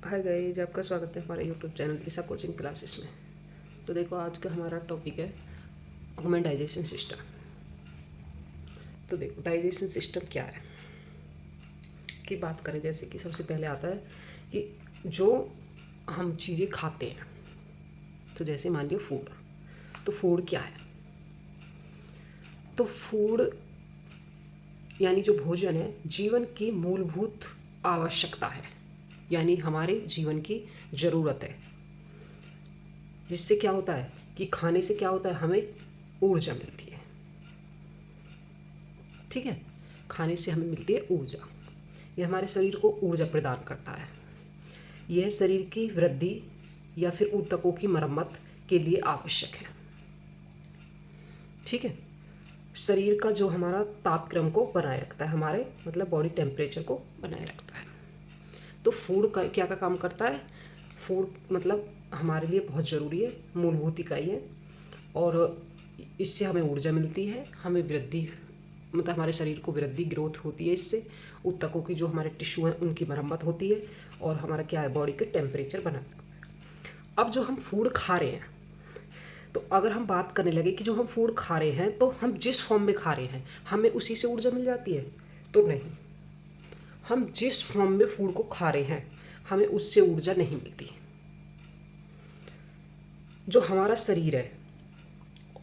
Hi guys, आपका स्वागत है हमारे यूट्यूब चैनल ईसा कोचिंग क्लासेस में। तो देखो, आज का हमारा टॉपिक है ह्यूमन डाइजेशन सिस्टम। तो देखो, डाइजेशन सिस्टम क्या है की बात करें, जैसे कि सबसे पहले आता है कि जो हम चीज़ें खाते हैं, तो जैसे मान लीजिए फूड। तो फूड क्या है? तो फूड यानी जो भोजन है जीवन की मूलभूत आवश्यकता है, यानी हमारे जीवन की ज़रूरत है। जिससे क्या होता है कि खाने से क्या होता है, हमें ऊर्जा मिलती है। ठीक है, खाने से हमें मिलती है ऊर्जा। यह हमारे शरीर को ऊर्जा प्रदान करता है। यह शरीर की वृद्धि या फिर ऊतकों की मरम्मत के लिए आवश्यक है। ठीक है, शरीर का जो हमारा तापक्रम को बनाए रखता है, हमारे मतलब बॉडी टेम्परेचर को बनाए रखता है। तो फूड का क्या काम करता है? फूड मतलब हमारे लिए बहुत ज़रूरी है, मूलभूत इकाई है, और इससे हमें ऊर्जा मिलती है, हमें वृद्धि मतलब हमारे शरीर को वृद्धि ग्रोथ होती है इससे, ऊतकों की जो हमारे टिश्यू हैं उनकी मरम्मत होती है, और हमारा क्या है, बॉडी के टेम्परेचर बना रखता है। अब जो हम फूड खा रहे हैं, तो अगर हम बात करने लगे कि जो हम फूड खा रहे हैं, तो हम जिस फॉर्म में खा रहे हैं हमें उसी से ऊर्जा मिल जाती है? तो नहीं, हम जिस फॉर्म में फूड को खा रहे हैं हमें उससे ऊर्जा नहीं मिलती। जो हमारा शरीर है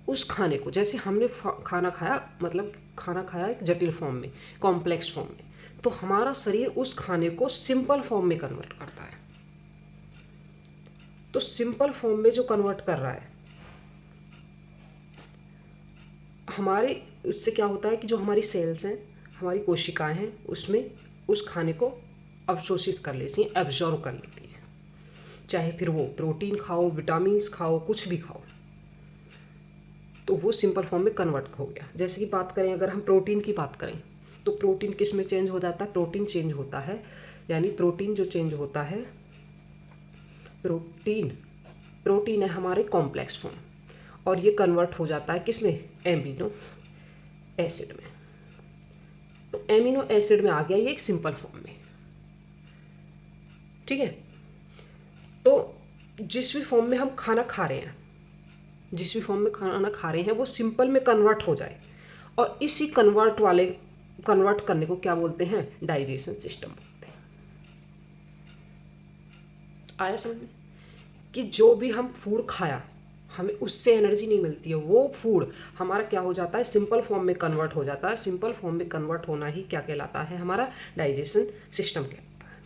उस खाने को, जैसे हमने खाना खाया, मतलब खाना खाया एक जटिल फॉर्म में, कॉम्प्लेक्स फॉर्म में, तो हमारा शरीर उस खाने को सिंपल फॉर्म में कन्वर्ट करता है। तो सिंपल फॉर्म में जो कन्वर्ट कर रहा है, हमारे उससे क्या होता है कि जो हमारी सेल्स हैं, हमारी कोशिकाएं हैं, उसमें उस खाने को अवशोषित कर लेती हैं, एब्जॉर्व कर लेती हैं। चाहे फिर वो प्रोटीन खाओ, विटामिन्स खाओ, कुछ भी खाओ, तो वो सिंपल फॉर्म में कन्वर्ट हो गया। जैसे कि बात करें, अगर हम प्रोटीन की बात करें, तो प्रोटीन किस में चेंज हो जाता है? प्रोटीन चेंज होता है, यानी प्रोटीन जो चेंज होता है, प्रोटीन है हमारे कॉम्प्लेक्स फॉर्म, और ये कन्वर्ट हो जाता है किस में? एमिनो एसिड में। तो एमिनो एसिड में आ गया ये एक सिंपल फॉर्म में। ठीक है, तो जिस भी फॉर्म में हम खाना खा रहे हैं, जिस भी फॉर्म में खाना खा रहे हैं वो सिंपल में कन्वर्ट हो जाए, और इसी कन्वर्ट करने को क्या बोलते हैं? डाइजेशन सिस्टम बोलते हैं। आया समझ में कि जो भी हम फूड खाया हमें उससे एनर्जी नहीं मिलती है, वो फूड हमारा क्या हो जाता है? सिंपल फॉर्म में कन्वर्ट हो जाता है। सिंपल फॉर्म में कन्वर्ट होना ही क्या कहलाता है? हमारा डाइजेशन सिस्टम कहलाता है।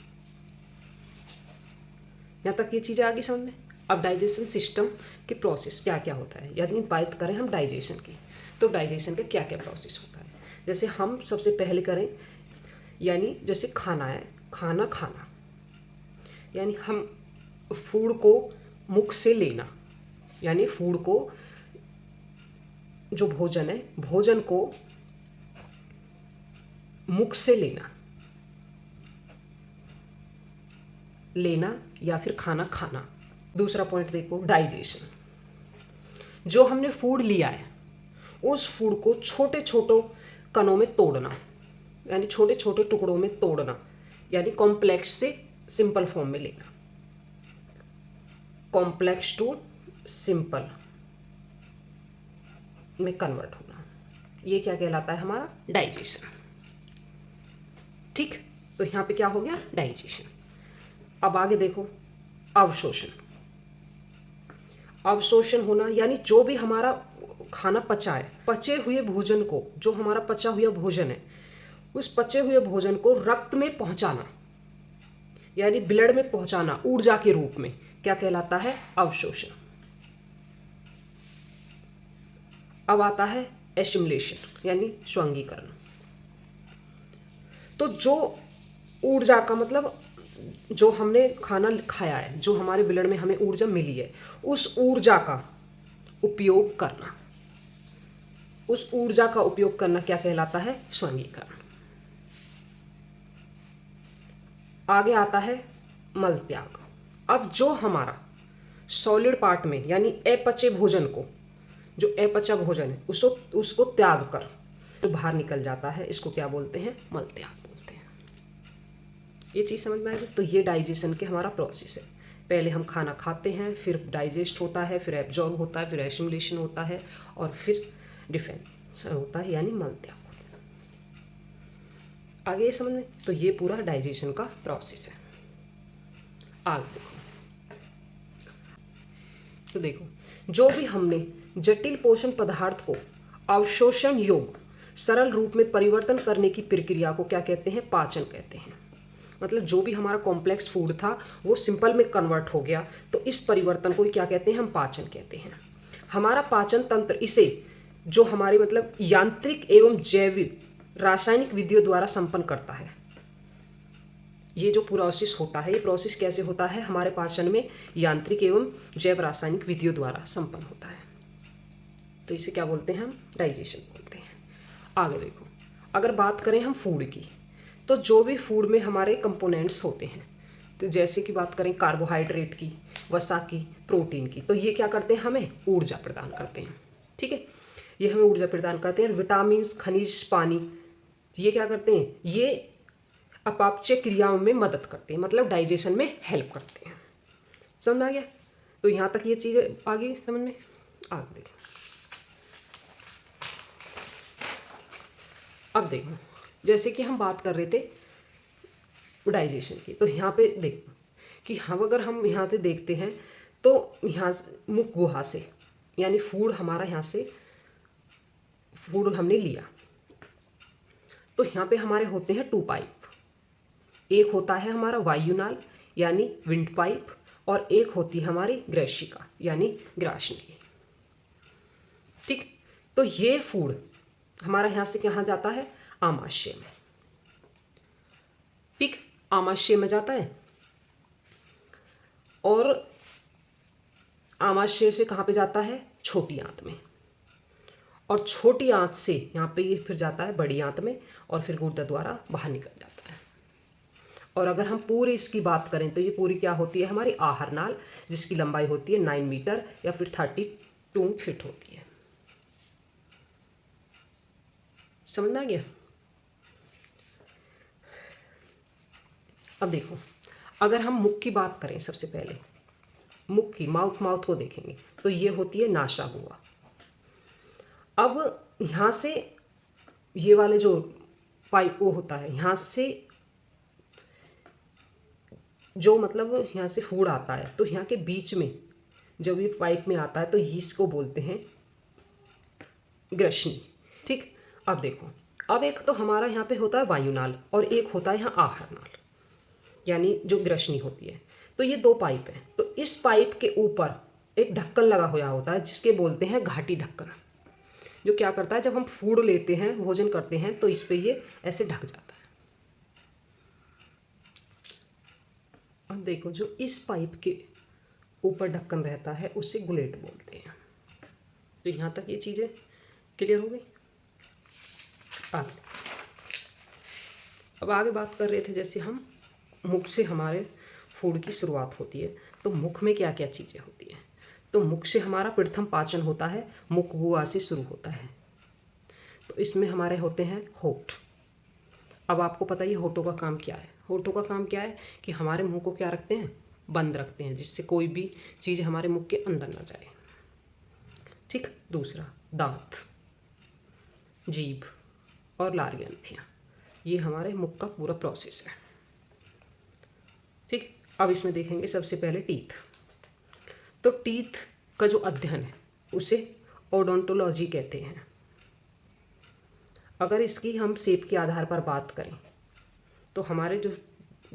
यहाँ तक ये चीज़ें आ गई समझ में। अब डाइजेशन सिस्टम के प्रोसेस क्या क्या होता है, यानी बात करें हम डाइजेशन की, तो डाइजेशन का क्या क्या प्रोसेस होता है। जैसे हम सबसे पहले करें, यानी जैसे खाना है, खाना यानी हम फूड को मुख से लेना, यानी फूड को, जो भोजन है, भोजन को मुख से लेना या फिर खाना खाना। दूसरा पॉइंट देखो, डाइजेशन। जो हमने फूड लिया है उस फूड को छोटे छोटे कणों में तोड़ना, यानी छोटे छोटे टुकड़ों में तोड़ना, यानी कॉम्प्लेक्स से सिंपल फॉर्म में लेना, कॉम्प्लेक्स टू सिंपल में कन्वर्ट होना, ये क्या कहलाता है? हमारा डाइजेशन। ठीक, तो यहाँ पे क्या हो गया? डाइजेशन। अब आगे देखो, अवशोषण। अवशोषण होना यानी जो भी हमारा खाना पचा है, पचे हुए भोजन को, जो हमारा पचा हुआ भोजन है, उस पचे हुए भोजन को रक्त में पहुंचाना, यानी ब्लड में पहुंचाना ऊर्जा के रूप में, क्या कहलाता है? अवशोषण। अब आता है एसिमिलेशन, यानी स्वांगीकरण। तो जो ऊर्जा का मतलब, जो हमने खाना खाया है, जो हमारे ब्लड में हमें ऊर्जा मिली है, उस ऊर्जा का उपयोग करना, उस ऊर्जा का उपयोग करना क्या कहलाता है? स्वांगीकरण। आगे आता है मल त्याग। अब जो हमारा सॉलिड पार्ट में, यानी अपचे भोजन को, जो अपचा भोजन है उसको त्याग कर जो बाहर निकल जाता है, इसको क्या बोलते हैं? मल त्याग बोलते हैं। ये चीज़ समझ में आएगी। तो ये डाइजेशन के हमारा प्रोसेस है। पहले हम खाना खाते हैं, फिर डाइजेस्ट होता है, फिर एब्जॉर्ब होता है, फिर एसिमिलेशन होता है और फिर डिफेंस होता है, यानी मल त्याग होता है। आगे ये समझ में। तो ये पूरा डाइजेशन का प्रोसेस है। आगे देखो, तो देखो जो भी हमने जटिल पोषण पदार्थ को अवशोषण योग्य सरल रूप में परिवर्तन करने की प्रक्रिया को क्या कहते हैं? पाचन कहते हैं। मतलब जो भी हमारा कॉम्प्लेक्स फूड था वो सिंपल में कन्वर्ट हो गया, तो इस परिवर्तन को क्या कहते हैं? हम पाचन कहते हैं। हमारा पाचन तंत्र इसे जो हमारे मतलब यांत्रिक एवं जैविक रासायनिक विधियों द्वारा संपन्न करता है। ये जो प्रोसेस होता है, ये प्रोसेस कैसे होता है? हमारे पाचन में यांत्रिक एवं जैव रासायनिक विधियों द्वारा संपन्न होता है। तो इसे क्या बोलते हैं? हम डाइजेशन बोलते हैं। आगे देखो, अगर बात करें हम फूड की, तो जो भी फूड में हमारे कंपोनेंट्स होते हैं, तो जैसे कि बात करें कार्बोहाइड्रेट की, वसा की, प्रोटीन की, तो ये क्या करते हैं? हमें ऊर्जा प्रदान करते हैं। ठीक है, ये हमें ऊर्जा प्रदान करते हैं। विटामिन, खनिज, पानी, ये क्या करते हैं? ये अपापचय क्रियाओं में मदद करते हैं, मतलब डाइजेशन में हेल्प करते हैं। समझ में आ गया? तो यहाँ तक ये चीज़ें आ गई समझ में। आगे देखो, अब देखो जैसे कि हम बात कर रहे थे डाइजेशन की, तो यहाँ पे देखो कि अगर हम यहाँ से देखते हैं तो यहाँ मुख गुहा से, यानी फूड हमारा यहाँ से फूड हमने लिया, तो यहाँ पे हमारे होते हैं 2 पाइप। एक होता है हमारा वायुनाल यानी विंड पाइप, और एक होती है हमारी ग्रैशिका यानी ग्रासनी। ठीक, तो ये फूड हमारा यहाँ से कहाँ जाता है? आमाशय में। ठीक, आमाशय में जाता है, और आमाशय से कहाँ पे जाता है? छोटी आंत में, और छोटी आंत से यहाँ पे ये फिर जाता है बड़ी आंत में, और फिर गुर्दा द्वारा बाहर निकल जाता है। और अगर हम पूरी इसकी बात करें तो ये पूरी क्या होती है? हमारी आहार नाल, जिसकी लंबाई होती है 9 मीटर या फिर 32 फीट होती है। समझ में आ गया? अब देखो, अगर हम मुख की बात करें, सबसे पहले मुख की, माउथ को देखेंगे तो ये होती है नासा गुहा। अब यहाँ से ये वाले जो पाइप वो होता है, यहाँ से जो मतलब यहाँ से फूड आता है, तो यहाँ के बीच में जब ये पाइप में आता है तो इसको बोलते हैं ग्रसनी। ठीक, अब देखो, अब एक तो हमारा यहाँ पे होता है वायुनाल और एक होता है यहाँ आहार नाल, यानी जो ग्रसनी होती है। तो ये 2 पाइप हैं। तो इस पाइप के ऊपर एक ढक्कन लगा हुआ होता है जिसके बोलते हैं घाटी ढक्कन, जो क्या करता है, जब हम फूड लेते हैं, भोजन करते हैं, तो इस पे ये ऐसे ढक जाता है। अब देखो, जो इस पाइप के ऊपर ढक्कन रहता है उसे गुलेट बोलते हैं। तो यहाँ तक ये चीज़ें क्लियर हो गई। अब आगे बात कर रहे थे, जैसे हम मुख से हमारे फूड की शुरुआत होती है, तो मुख में क्या क्या चीज़ें होती हैं? तो मुख से हमारा प्रथम पाचन होता है, मुख गुहा से शुरू होता है। तो इसमें हमारे होते हैं होठ। अब आपको पता ही होठों का काम क्या है? होठों का काम क्या है कि हमारे मुंह को क्या रखते हैं? बंद रखते हैं, जिससे कोई भी चीज़ हमारे मुख के अंदर ना जाए। ठीक, दूसरा दांत, जीभ और लार ग्रंथियाँ, ये हमारे मुख का पूरा प्रोसेस है। ठीक, अब इसमें देखेंगे सबसे पहले टीथ। तो टीथ का जो अध्ययन है उसे ओडोंटोलॉजी कहते हैं। अगर इसकी हम शेप के आधार पर बात करें तो हमारे जो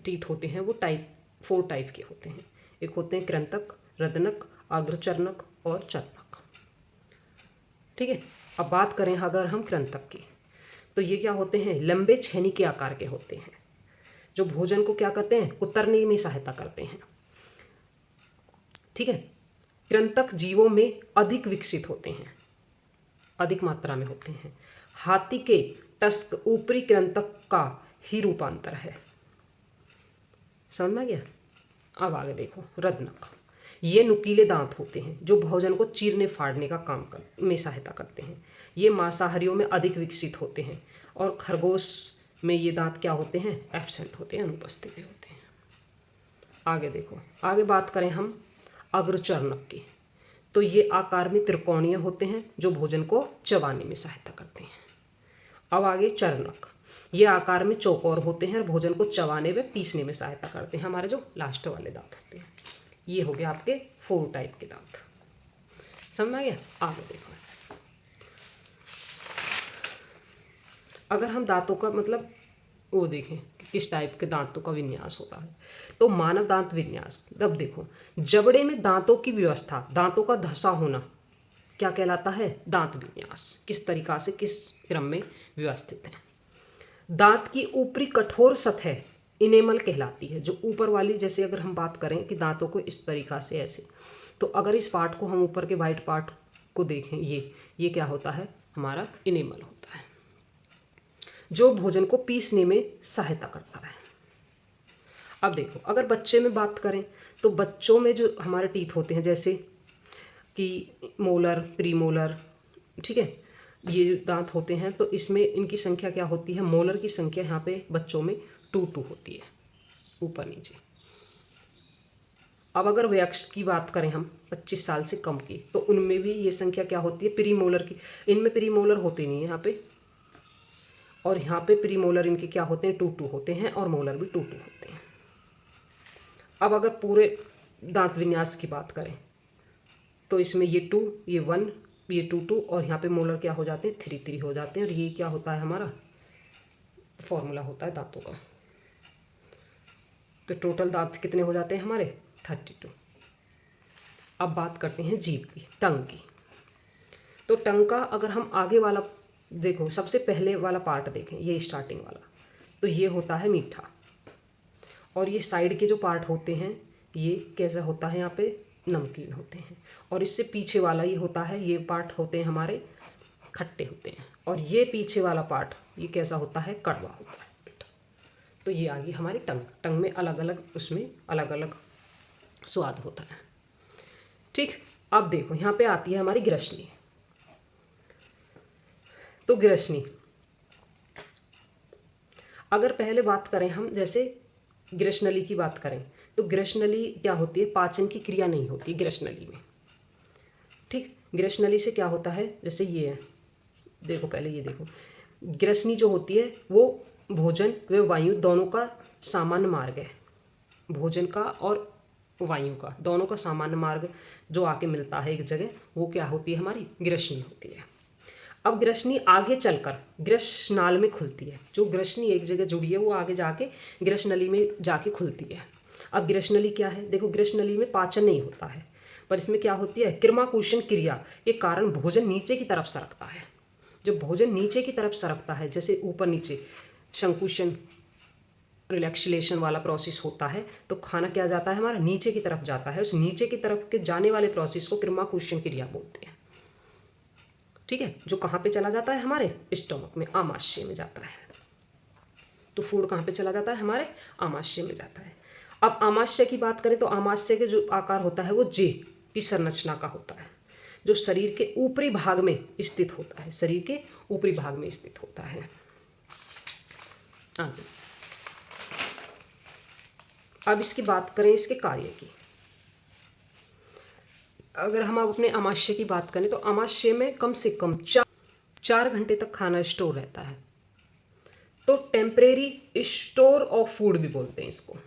टीथ होते हैं वो 4 टाइप के होते हैं। एक होते हैं कृंतक, रदनक, अग्रचर्णक और चर्णक। ठीक है, अब बात करें अगर हम कृंतक की, तो ये क्या होते हैं? लंबे छेनी के आकार के होते हैं, जो भोजन को क्या करते हैं? उतरने में सहायता करते हैं। ठीक है, कृंतक जीवों में अधिक विकसित होते हैं, अधिक मात्रा में होते हैं। हाथी के टस्क ऊपरी कृंतक का ही रूपांतर है। समझ में आ गया? अब आगे देखो, रदनक, ये नुकीले दांत होते हैं जो भोजन को चीरने फाड़ने का काम में सहायता करते हैं। ये मांसाहारियों में अधिक विकसित होते हैं और खरगोश में ये दांत क्या होते हैं, एब्सेंट होते हैं, अनुपस्थित होते हैं। आगे देखो, आगे बात करें हम अग्रचर्णक की, तो ये आकार में त्रिकोणीय होते हैं जो भोजन को चबाने में सहायता करते हैं। अब आगे चर्णक, ये आकार में चौकोर होते हैं और भोजन को चबाने व पीसने में सहायता करते हैं। हमारे जो लास्ट वाले दांत होते हैं, ये हो गया आपके 4 टाइप के दांत। समझ में आ गया। आगे देखो, अगर हम दांतों का मतलब वो देखें कि किस टाइप के दांतों का विन्यास होता है, तो मानव दांत विन्यास, तब देखो जबड़े में दांतों की व्यवस्था, दांतों का धंसा होना क्या कहलाता है, दांत विन्यास। किस तरीका से, किस क्रम में व्यवस्थित है। दांत की ऊपरी कठोर सतह इनेमल कहलाती है, जो ऊपर वाली, जैसे अगर हम बात करें कि दांतों को इस तरीका से ऐसे, तो अगर इस पार्ट को हम ऊपर के वाइट पार्ट को देखें, ये क्या होता है, हमारा इनेमल होता है, जो भोजन को पीसने में सहायता करता है। अब देखो, अगर बच्चे में बात करें तो बच्चों में जो हमारे टीथ होते हैं, जैसे कि मोलर, प्रीमोलर, ठीक है, ये दांत होते हैं, तो इसमें इनकी संख्या क्या होती है, मोलर की संख्या यहाँ पे बच्चों में 2 होती है, ऊपर नीचे। अब अगर वयस्क की बात करें हम 25 साल से कम की, तो उनमें भी ये संख्या क्या होती है, प्रीमोलर की। इनमें प्रीमोलर होते नहीं है यहाँ पे, और यहाँ पे प्रीमोलर इनके क्या होते हैं, 2 होते हैं, और मोलर भी 2 होते हैं। अब अगर पूरे दांत विन्यास की बात करें तो इसमें ये 2, ये 1, ये 2 और यहाँ पे मोलर क्या हो जाते हैं, 3 हो जाते हैं, और ये क्या होता है, हमारा फॉर्मूला होता है दांतों का। तो टोटल दांत कितने हो जाते हैं हमारे, 32। अब बात करते हैं जीभ की, टंग की। तो टंग का अगर हम आगे वाला देखो, सबसे पहले वाला पार्ट देखें, ये स्टार्टिंग वाला, तो ये होता है मीठा, और ये साइड के जो पार्ट होते हैं ये कैसा होता है, यहाँ पे नमकीन होते हैं, और इससे पीछे वाला ये होता है, ये पार्ट होते हैं हमारे खट्टे होते हैं, और ये पीछे वाला पार्ट ये कैसा होता है, कड़वा होता है। तो ये आ गई हमारी टंग। टंग में अलग अलग, उसमें अलग अलग स्वाद होता है, ठीक। अब देखो यहाँ पे आती है हमारी ग्रसनी। तो ग्रसनी, अगर पहले बात करें हम, जैसे ग्रसनली की बात करें, तो ग्रसनली क्या होती है, पाचन की क्रिया नहीं होती ग्रसनली में, ठीक। ग्रसनली से क्या होता है, जैसे ये है, देखो पहले ये देखो, ग्रसनी जो होती है वो भोजन व वायु दोनों का सामान्य मार्ग है। भोजन का और वायु का दोनों का सामान्य मार्ग जो आके मिलता है एक जगह, वो क्या होती है, हमारी ग्रसनी होती है। अब ग्रसनी आगे चलकर ग्रसनाल में खुलती है। जो ग्रसनी एक जगह जुड़ी है वो आगे जाके ग्रसनली में जाके खुलती है। अब ग्रसनली क्या है, देखो ग्रसनली में पाचन नहीं होता है, पर इसमें क्या होती है, किरमा-कुशन क्रिया के कारण भोजन नीचे की तरफ सरकता है। जब भोजन नीचे की तरफ सरकता है, जैसे ऊपर नीचे संकुशन रिलैक्सेशन वाला प्रोसेस होता है, तो खाना क्या जाता है, हमारा नीचे की तरफ जाता है। उस नीचे की तरफ के जाने वाले प्रोसेस को किरमा-कुशन क्रिया बोलते हैं, ठीक है। जो कहाँ पे चला जाता है, हमारे स्टमक में, आमाशय में जाता है। तो फूड कहाँ पे चला जाता है, हमारे आमाशय में जाता है। अब आमाशय की बात करें तो आमाशय के जो आकार होता है वो जे की संरचना का होता है, जो शरीर के ऊपरी भाग में स्थित होता है, शरीर के ऊपरी भाग में स्थित होता है। आगे अब इसकी बात करें, इसके कार्य की। अगर हम अब अपने आमाशय की बात करें तो आमाशय में कम से कम 4 घंटे तक खाना स्टोर रहता है। तो टेम्परेरी स्टोर ऑफ फूड भी बोलते हैं इसको।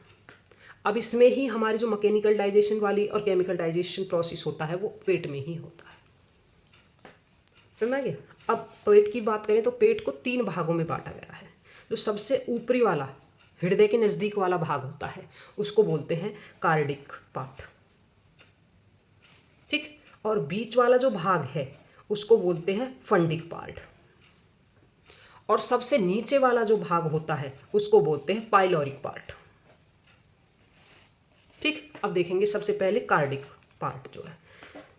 अब इसमें ही हमारी जो मैकेनिकल डाइजेशन वाली और केमिकल डाइजेशन प्रोसेस होता है वो पेट में ही होता है, समझ गए। अब पेट की बात करें तो पेट को 3 भागों में बांटा गया है। जो सबसे ऊपरी वाला हृदय के नज़दीक वाला भाग होता है उसको बोलते हैं कार्डिक पार्ट, ठीक। और बीच वाला जो भाग है उसको बोलते हैं फंडिक पार्ट, और सबसे नीचे वाला जो भाग होता है उसको बोलते हैं पाइलोरिक पार्ट, ठीक। अब देखेंगे सबसे पहले कार्डिक पार्ट जो है।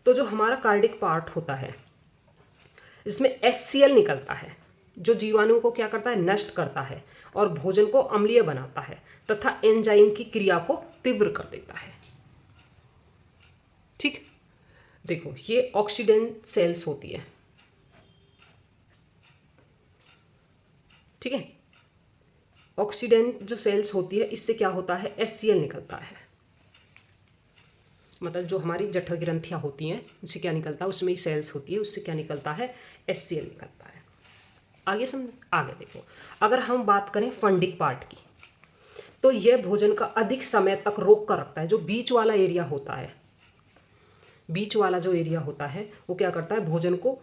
तो जो हमारा कार्डिक पार्ट होता है इसमें HCl निकलता है, जो जीवाणुओं को क्या करता है, नष्ट करता है और भोजन को अम्लीय बनाता है तथा एंजाइम की क्रिया को तीव्र कर देता है, ठीक। देखो ये ऑक्सीडेंट सेल्स होती है, ठीक है। ऑक्सीडेंट जो सेल्स होती है इससे क्या होता है, HCl निकलता है। मतलब जो हमारी जठर ग्रंथियाँ होती हैं उससे क्या निकलता है, उसमें ही सेल्स होती है, उससे क्या निकलता है, HCl निकलता है। आगे समझ, आगे देखो, अगर हम बात करें फंडिक पार्ट की, तो यह भोजन का अधिक समय तक रोक कर रखता है। जो बीच वाला एरिया होता है, बीच वाला जो एरिया होता है वो क्या करता है, भोजन को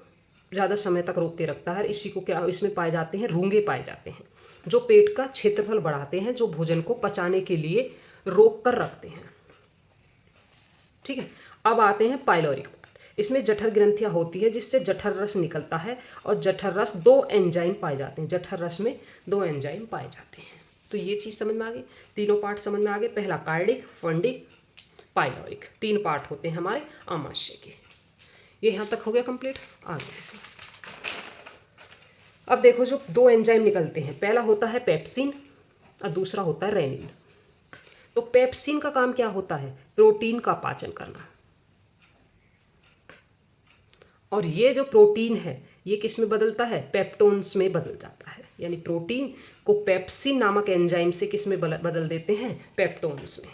ज़्यादा समय तक रोक के रखता है। इसी को क्या, इसमें पाए जाते हैं रूंगे पाए जाते हैं, जो पेट का क्षेत्रफल बढ़ाते हैं, जो भोजन को पचाने के लिए रोक कर रखते हैं। ठीक है, अब आते हैं पाइलोरिक पार्ट। इसमें जठर ग्रंथियाँ होती है जिससे जठर रस निकलता है, और जठर रस 2 एंजाइम पाए जाते हैं। जठर रस में 2 एंजाइम पाए जाते हैं। तो ये चीज़ समझ में आ गई, तीनों पार्ट समझ में आ गए। पहला कार्डिक, फंडिक, पाइलोरिक, 3 पार्ट होते हैं हमारे आमाशय के। ये यहाँ तक हो गया कंप्लीट। आगे देखो, अब देखो जो 2 एंजाइम निकलते हैं, पहला होता है पेप्सिन और दूसरा होता है रेनिन। तो पेप्सिन का काम क्या होता है, प्रोटीन का पाचन करना। और ये जो प्रोटीन है ये किस में बदलता है, पेप्टोन्स में बदल जाता है। यानी प्रोटीन को पेप्सिन नामक एंजाइम से किस में बदल देते हैं, पेप्टोन्स में।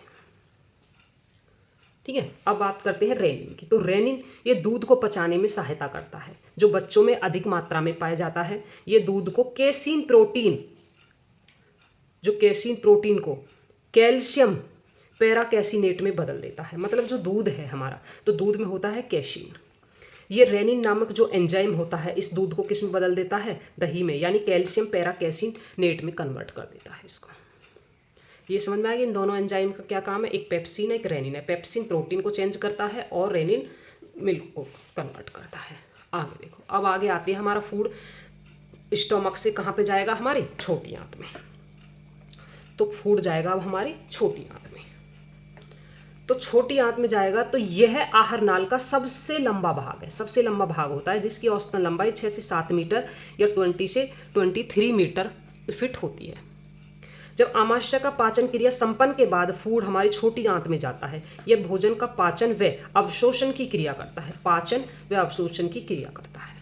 ठीक है, अब बात करते हैं रेनिन की। तो रेनिन ये दूध को पचाने में सहायता करता है, जो बच्चों में अधिक मात्रा में पाया जाता है। ये दूध को केसीन प्रोटीन, जो केसीन प्रोटीन को कैल्शियम पैराकैसिनेट में बदल देता है। मतलब जो दूध है हमारा, तो दूध में होता है कैसीन। ये रेनिन नामक जो एंजाइम होता है इस दूध को किस में बदल देता है, दही में, यानी कैल्शियम पैराकैसिनेट में कन्वर्ट कर देता है इसको। ये समझ में आ गया इन दोनों एंजाइम का क्या काम है, एक पेप्सिन है एक रेनिन है। पेप्सिन प्रोटीन को चेंज करता है और रेनिन मिल्क को कन्वर्ट करता है। आगे देखो, अब आगे आती है हमारा फूड स्टोमक से कहाँ पे जाएगा, हमारी छोटी आंत में। तो फूड जाएगा अब हमारी छोटी आंत में। तो छोटी आंत में जाएगा तो यह आहार नाल का सबसे लंबा भाग है, सबसे लंबा भाग होता है, जिसकी औसतन लंबाई 6 से 7 मीटर या 20 से 23 मीटर फिट होती है। जब आमाशय का पाचन क्रिया संपन्न के बाद फूड हमारी छोटी आंत में जाता है, यह भोजन का पाचन व अवशोषण की क्रिया करता है। पाचन व अवशोषण की क्रिया करता है।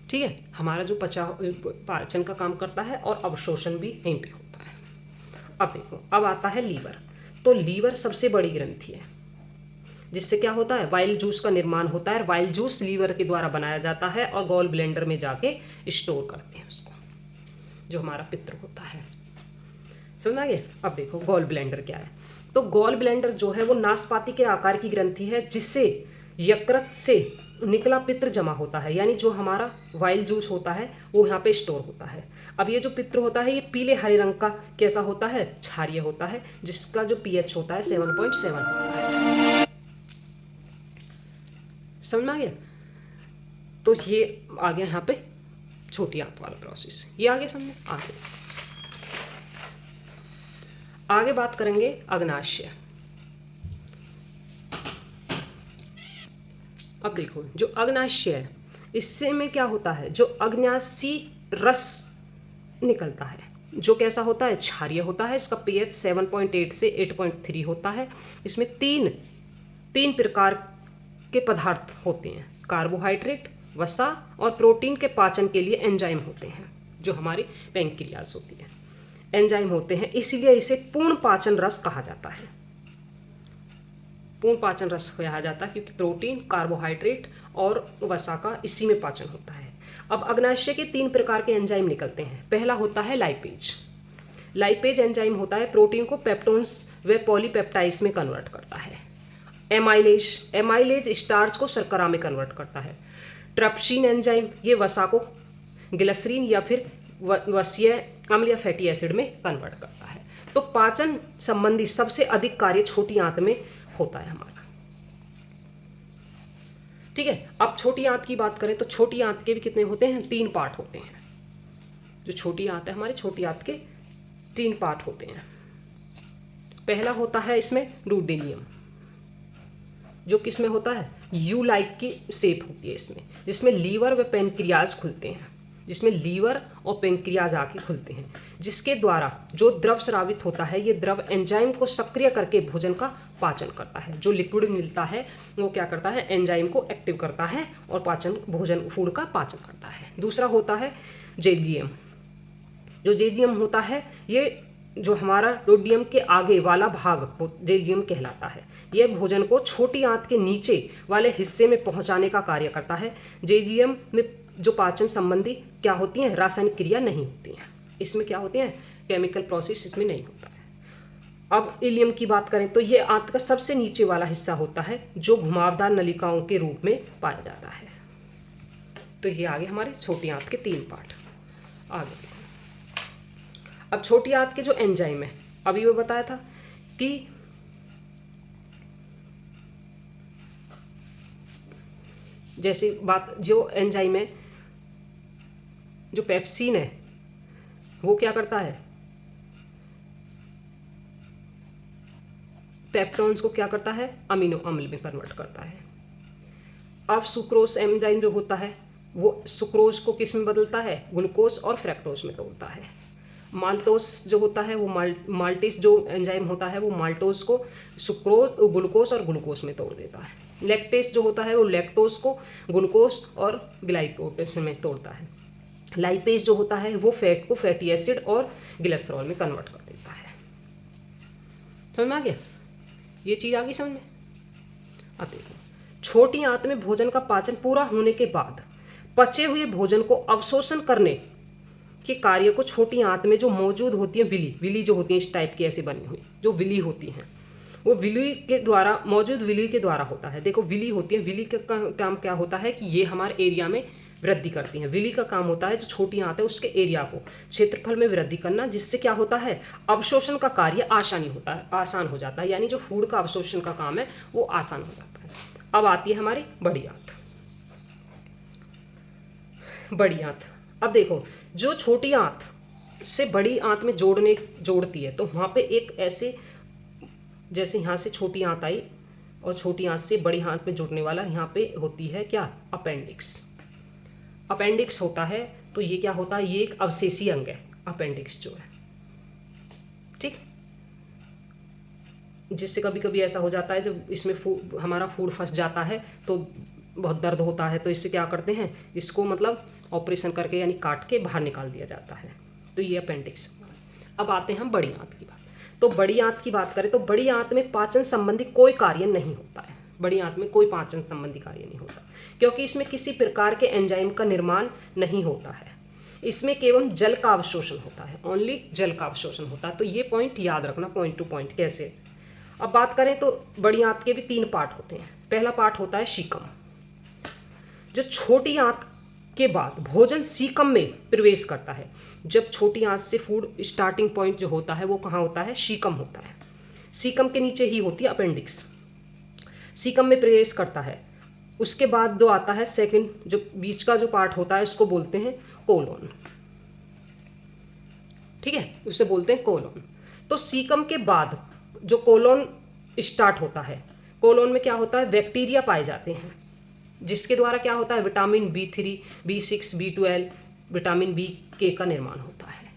ठीक है, हमारा जो पाचन का काम करता है और अवशोषण भी यहीं पे होता है। अब देखो, अब आता है लीवर। तो लीवर सबसे बड़ी ग्रंथि है, जिससे क्या होता है, वाइल जूस का निर्माण होता है। वाइल जूस लीवर के द्वारा बनाया जाता है और गॉल ब्लेंडर में जाके स्टोर करते हैं उसको, जो हमारा पित्र होता है। समझ आ गया। अब देखो गॉल ब्लेंडर क्या है। तो गॉल ब्लेंडर जो है वो नाशपाती के आकार की ग्रंथि है, जिससे यकृत से निकला पित्र जमा होता है। यानी जो हमारा वाइल जूस होता है वो यहाँ पे स्टोर होता है। अब ये जो पित्र होता है ये पीले हरे रंग का कैसा होता है, क्षारीय होता है, जिसका जो pH होता है 7.7 होता है। समझ में आ गया। तो ये आ गया यहाँ पे छोटी आंत वाला प्रोसेस, ये आगे समझे। आगे बात करेंगे अग्नाशय। अब देखो जो अग्नाशय है इससे में क्या होता है, जो अग्नाशी रस निकलता है, जो कैसा होता है, क्षारीय होता है। इसका pH 7.8 से 8.3 होता है। इसमें तीन प्रकार के पदार्थ होते हैं, कार्बोहाइड्रेट, वसा और प्रोटीन के पाचन के लिए एंजाइम होते हैं, जो हमारी पैंक्रियाज होती है, एंजाइम होते हैं। इसलिए इसे पूर्ण पाचन रस कहा जाता है। पूर्ण पाचन रस कहा जाता है क्योंकि प्रोटीन, कार्बोहाइड्रेट और वसा का इसी में पाचन होता है। अब अग्नाशय के 3 प्रकार के एंजाइम निकलते हैं। पहला होता है लाइपेज। लाइपेज एंजाइम होता है प्रोटीन को पेप्टोन्स व पॉलीपेप्टाइड्स में कन्वर्ट करता है। एमाइलेज स्टार्च को शर्करा में कन्वर्ट करता है। ट्रिप्सिन एंजाइम ये वसा को ग्लिसरीन या फिर वसीय अम्ल या फैटी एसिड में कन्वर्ट करता है। तो पाचन संबंधी सबसे अधिक कार्य छोटी आंत में होता है हमारा। ठीक है, अब छोटी आंत की बात करें तो छोटी आंत के भी कितने होते हैं, 3 पार्ट होते हैं। जो छोटी आंत है हमारी, छोटी आंत के 3 पार्ट होते हैं। पहला होता है इसमें डुोडेनियम, जो किसमें होता है, यू लाइक की शेप होती है इसमें, जिसमें लीवर व पेनक्रियाज खुलते हैं, जिसमें लीवर और पेनक्रियाज आके खुलते हैं, जिसके द्वारा जो द्रव स्रावित होता है, ये द्रव एंजाइम को सक्रिय करके भोजन का पाचन करता है। जो लिक्विड मिलता है वो क्या करता है, एंजाइम को एक्टिव करता है और भोजन फूड का पाचन करता है। दूसरा होता है जेलियम। जो जेजियम होता है ये जो हमारा डोडियम के आगे वाला भाग जेजियम कहलाता है। ये भोजन को छोटी आंत के नीचे वाले हिस्से में पहुंचाने का कार्य करता है। जेजियम में जो पाचन संबंधी क्या होती हैं, रासायनिक क्रिया नहीं होती हैं। इसमें क्या होती हैं, केमिकल प्रोसेस इसमें नहीं होता है। अब इलियम की बात करें तो ये आंत का सबसे नीचे वाला हिस्सा होता है जो घुमावदार नलिकाओं के रूप में पाया जाता है। तो ये आगे हमारे छोटी आंत के 3 पार्ट। आगे देखो, अब छोटी आंत के जो एंजाइम है, अभी वो बताया था कि जैसे बात जो एंजाइम है, जो पेप्सिन है वो क्या करता है, पेप्टोन्स को क्या करता है, अमीनो अम्ल में कन्वर्ट करता है। अब सुक्रोज एंजाइम जो होता है वो सुक्रोज को किस में बदलता है, ग्लूकोज और फ्रैक्टोज में तोड़ता है। माल्टोस जो होता है वो माल्टेस जो एंजाइम होता है वो माल्टोज को सुक्रोज ग्लूकोज और ग्लूकोज में तोड़ देता है। लैक्टेस जो होता है वो लैक्टोज को ग्लूकोज और ग्लाइकोज में तोड़ता है। लाइपेज जो होता है वो फैट को फैटी एसिड और ग्लिसरॉल में कन्वर्ट कर देता है। समझ में आ गया, ये चीज़ आ गई समझ में। अब देखो, छोटी आंत में भोजन का पाचन पूरा होने के बाद पचे हुए भोजन को अवशोषण करने के कार्य को छोटी आंत में जो मौजूद होती है विली जो होती है इस टाइप की ऐसे बनी हुई जो विली होती हैं, वो विली के द्वारा मौजूद विली के द्वारा होता है। देखो विली होती है, विली का काम क्या होता है कि ये हमारे एरिया में वृद्धि करती हैं। विली का काम होता है जो छोटी आंत है उसके एरिया को क्षेत्रफल में वृद्धि करना, जिससे क्या होता है, अवशोषण का कार्य आसान हो जाता है। यानी जो फूड का अवशोषण का काम है वो आसान हो जाता है। अब आती है हमारी बड़ी आंत। बड़ी आंत, अब देखो जो छोटी आंत से बड़ी आंत में जोड़ती है तो वहाँ पे एक ऐसे, जैसे यहाँ से छोटी आंत आई और छोटी आंत से बड़ी आंत में जुड़ने वाला यहाँ पे होती है क्या, अपेंडिक्स। अपेंडिक्स होता है तो ये क्या होता है, ये एक अवशेषी अंग है अपेंडिक्स जो है, ठीक। जिससे कभी कभी ऐसा हो जाता है जब इसमें हमारा फूड फंस जाता है तो बहुत दर्द होता है, तो इससे क्या करते हैं, इसको मतलब ऑपरेशन करके यानी काट के बाहर निकाल दिया जाता है। तो ये अपेंडिक्स। अब आते हैं हम बड़ी आंत की बात। तो बड़ी आंत की बात करें तो बड़ी आंत में पाचन संबंधी कोई कार्य नहीं होता है। बड़ी आंत में कोई पाचन संबंधी कार्य नहीं होता क्योंकि इसमें किसी प्रकार के एंजाइम का निर्माण नहीं होता है। इसमें केवल जल का अवशोषण होता है, ओनली जल का अवशोषण होता है। तो ये पॉइंट याद रखना, पॉइंट टू पॉइंट कैसे। अब बात करें तो बड़ी आंत के भी 3 पार्ट होते हैं। पहला पार्ट होता है सीकम। जो छोटी आंत के बाद भोजन सीकम में प्रवेश करता है। जब छोटी आंत से फूड स्टार्टिंग पॉइंट जो होता है वो कहाँ होता है, सीकम होता है। सीकम के नीचे ही होती है अपेंडिक्स। सीकम में प्रवेश करता है। उसके बाद जो आता है सेकंड, जो बीच का जो पार्ट होता है उसको बोलते हैं कोलोन, ठीक है, उसे बोलते हैं कोलोन। तो सीकम के बाद जो कोलोन स्टार्ट होता है, कोलोन में क्या होता है, बैक्टीरिया पाए जाते हैं जिसके द्वारा क्या होता है, vitamin B3, B6, B12, vitamin B का निर्माण होता है।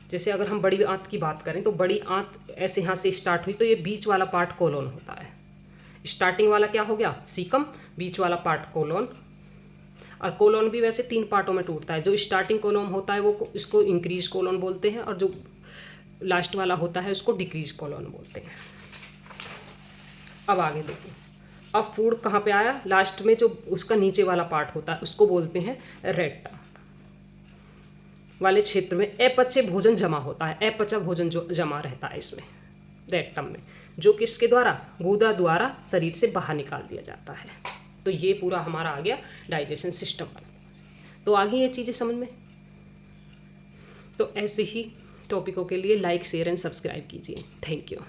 जैसे अगर हम बड़ी आंत की बात करें तो बड़ी आंत ऐसे यहाँ से स्टार्ट हुई तो ये बीच वाला पार्ट कोलोन होता है। स्टार्टिंग वाला क्या हो गया, सीकम, बीच वाला पार्ट कोलोन। और कोलोन भी वैसे 3 पार्टों में टूटता है। जो स्टार्टिंग कोलोन होता है वो इसको इंक्रीज कोलोन बोलते हैं और जो लास्ट वाला होता है उसको डिक्रीज कोलोन बोलते हैं। अब आगे देखिए, अब फूड कहाँ पे आया, लास्ट में जो उसका नीचे वाला पार्ट होता है उसको बोलते हैं रेक्टम वाले क्षेत्र में अपचे भोजन जमा होता है। अपचा भोजन जो जमा रहता है इसमें रेक्टम में, जो किसके द्वारा, गुदा द्वारा शरीर से बाहर निकाल दिया जाता है। तो ये पूरा हमारा आ गया डाइजेशन सिस्टम। तो आगे ये चीज़ें समझ में। तो ऐसे ही टॉपिकों के लिए लाइक, शेयर एंड सब्सक्राइब कीजिए। Thank you.